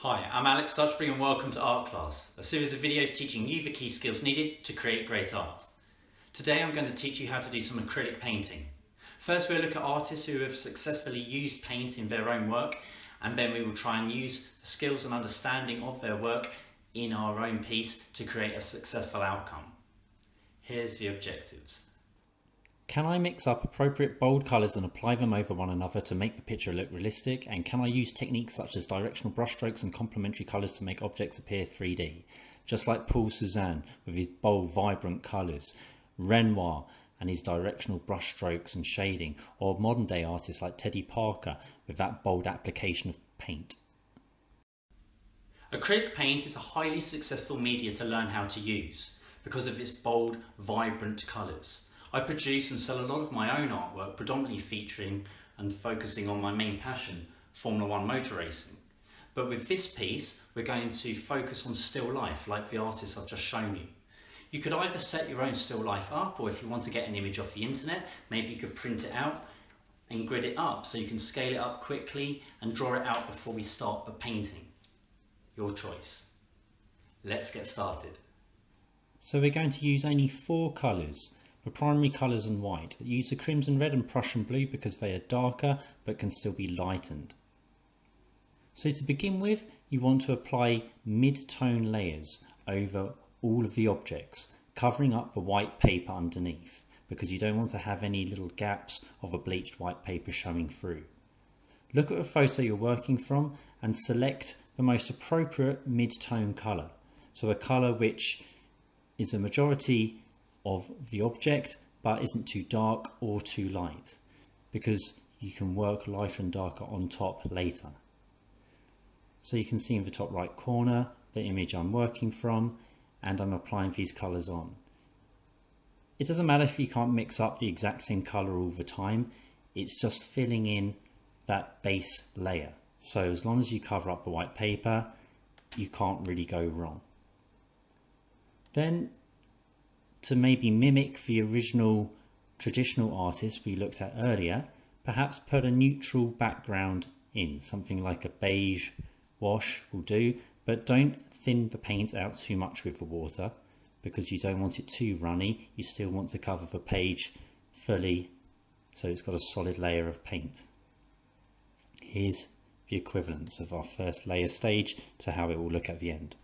Hi, I'm Alex Stutchbury and welcome to ARTClass, a series of videos teaching you the key skills needed to create great art. Today I'm going to teach you how to do some acrylic painting. First we'll look at artists who have successfully used paint in their own work, and then we will try and use the skills and understanding of their work in our own piece to create a successful outcome. Here's the objectives. Can I mix up appropriate bold colours and apply them over one another to make the picture look realistic? And can I use techniques such as directional brushstrokes and complementary colours to make objects appear 3D? Just like Paul Cézanne with his bold, vibrant colours, Renoir and his directional brushstrokes and shading, or modern day artists like Teddy Parker with that bold application of paint. Acrylic paint is a highly successful media to learn how to use because of its bold, vibrant colours. I produce and sell a lot of my own artwork, predominantly featuring and focusing on my main passion, Formula One motor racing. But with this piece, we're going to focus on still life, like the artist I've just shown you. You could either set your own still life up, or if you want to get an image off the internet, maybe you could print it out and grid it up so you can scale it up quickly and draw it out before we start the painting. Your choice. Let's get started. So we're going to use only 4 colours. The primary colours and white. Use the crimson red and Prussian blue because they are darker but can still be lightened. So to begin with, you want to apply mid-tone layers over all of the objects, covering up the white paper underneath because you don't want to have any little gaps of a bleached white paper showing through. Look at the photo you're working from and select the most appropriate mid-tone colour. So a colour which is a majority of the object but isn't too dark or too light, because you can work lighter and darker on top later. So you can see in the top right corner the image I'm working from, and I'm applying these colours on. It doesn't matter if you can't mix up the exact same colour all the time, it's just filling in that base layer. So as long as you cover up the white paper, you can't really go wrong. Then, to maybe mimic the original traditional artist we looked at earlier, perhaps put a neutral background in, something like a beige wash will do, but don't thin the paint out too much with the water because you don't want it too runny. You still want to cover the page fully so it's got a solid layer of paint. Here's the equivalence of our first layer stage to how it will look at the end.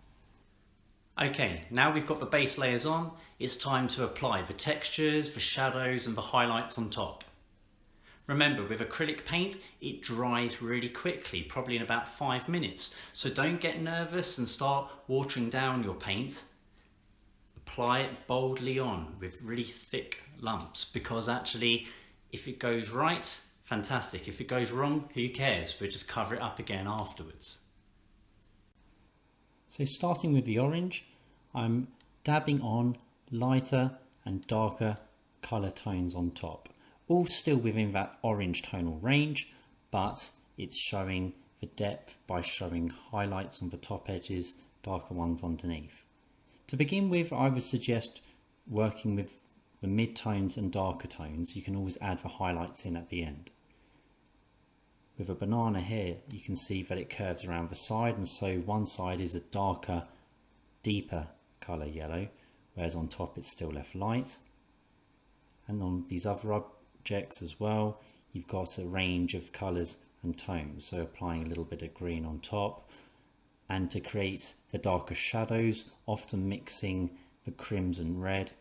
Okay, now we've got the base layers on, it's time to apply the textures, the shadows and the highlights on top. Remember, with acrylic paint, it dries really quickly, probably in about 5 minutes. So don't get nervous and start watering down your paint. Apply it boldly on with really thick lumps, because actually, if it goes right, fantastic. If it goes wrong, who cares? We'll just cover it up again afterwards. So starting with the orange, I'm dabbing on lighter and darker colour tones on top. All still within that orange tonal range, but it's showing the depth by showing highlights on the top edges, darker ones underneath. To begin with, I would suggest working with the mid-tones and darker tones. You can always add the highlights in at the end. With a banana here, you can see that it curves around the side, and so one side is a darker, deeper colour yellow, whereas on top it's still left light. And on these other objects as well, you've got a range of colours and tones, so applying a little bit of green on top, and to create the darker shadows, often mixing the crimson red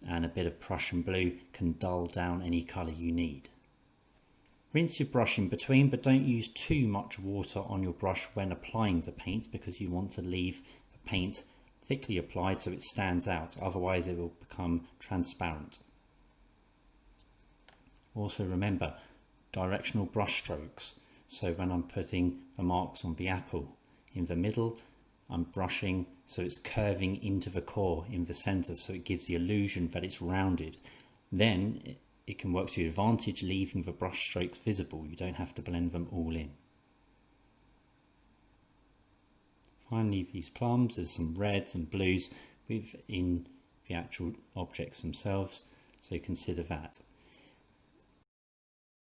and a bit of Prussian blue can dull down any colour you need. Rinse your brush in between, but don't use too much water on your brush when applying the paint because you want to leave the paint thickly applied so it stands out, otherwise it will become transparent. Also remember, directional brush strokes. So when I'm putting the marks on the apple in the middle, I'm brushing so it's curving into the core in the centre, so it gives the illusion that it's rounded. Then it can work to your advantage, leaving the brush strokes visible. You don't have to blend them all in. Finally, these plums, there's some reds and blues within the actual objects themselves, so consider that.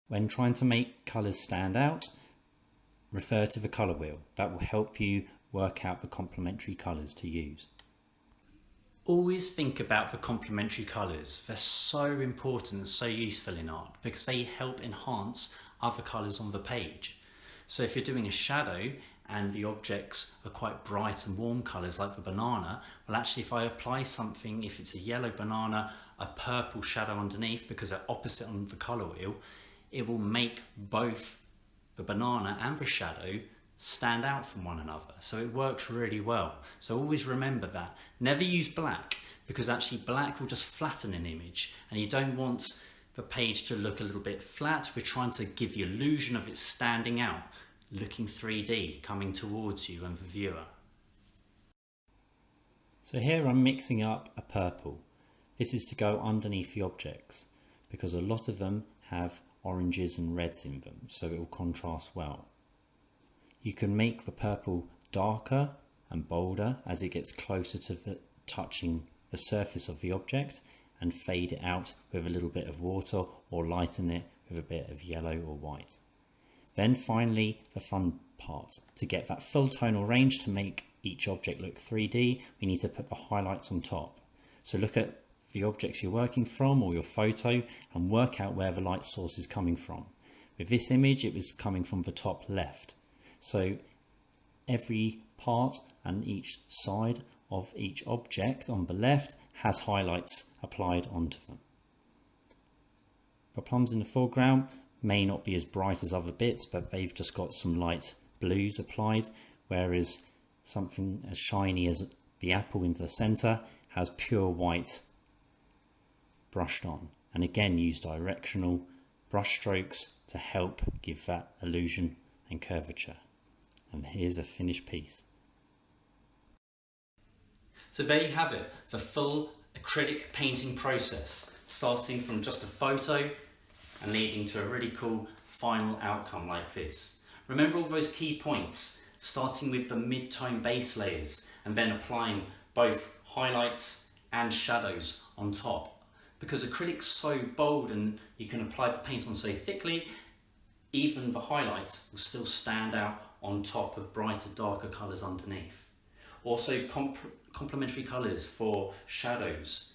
When trying to make colours stand out, refer to the colour wheel. That will help you work out the complementary colours to use. Always think about the complementary colours. They're so important and so useful in art because they help enhance other colours on the page. So if you're doing a shadow and the objects are quite bright and warm colours like the banana, well actually if I apply something, if it's a yellow banana, a purple shadow underneath because they're opposite on the colour wheel, it will make both the banana and the shadow stand out from one another. So it works really well. So always remember that. Never use black because actually black will just flatten an image and you don't want the page to look a little bit flat. We're trying to give the illusion of it standing out, looking 3D, coming towards you and the viewer. So here I'm mixing up a purple. This is to go underneath the objects because a lot of them have oranges and reds in them, so it will contrast well. You can make the purple darker and bolder as it gets closer to touching the surface of the object and fade it out with a little bit of water or lighten it with a bit of yellow or white. Then finally the fun part. To get that full tonal range to make each object look 3D, we need to put the highlights on top. So look at the objects you're working from or your photo and work out where the light source is coming from. With this image it was coming from the top left. So every part and each side of each object on the left has highlights applied onto them. The plums in the foreground may not be as bright as other bits, but they've just got some light blues applied, whereas something as shiny as the apple in the centre has pure white brushed on. And again, use directional brush strokes to help give that illusion and curvature. And here's a finished piece. So there you have it, the full acrylic painting process, starting from just a photo and leading to a really cool final outcome like this. Remember all those key points, starting with the mid-tone base layers and then applying both highlights and shadows on top. Because acrylic's so bold and you can apply the paint on so thickly, even the highlights will still stand out on top of brighter, darker colours underneath. Also complementary colours for shadows,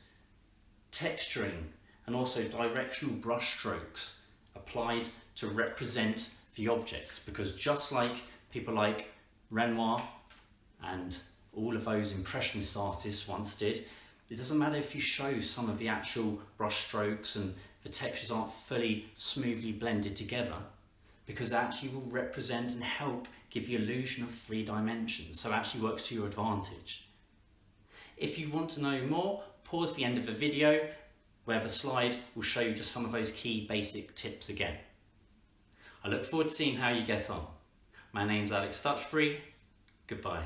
texturing and also directional brush strokes applied to represent the objects, because just like people like Renoir and all of those impressionist artists once did, it doesn't matter if you show some of the actual brush strokes and the textures aren't fully smoothly blended together, because it actually will represent and help give the illusion of 3 dimensions, so it actually works to your advantage. If you want to know more, pause the end of the video where the slide will show you just some of those key basic tips again. I look forward to seeing how you get on. My name's Alex Stutchbury. Goodbye.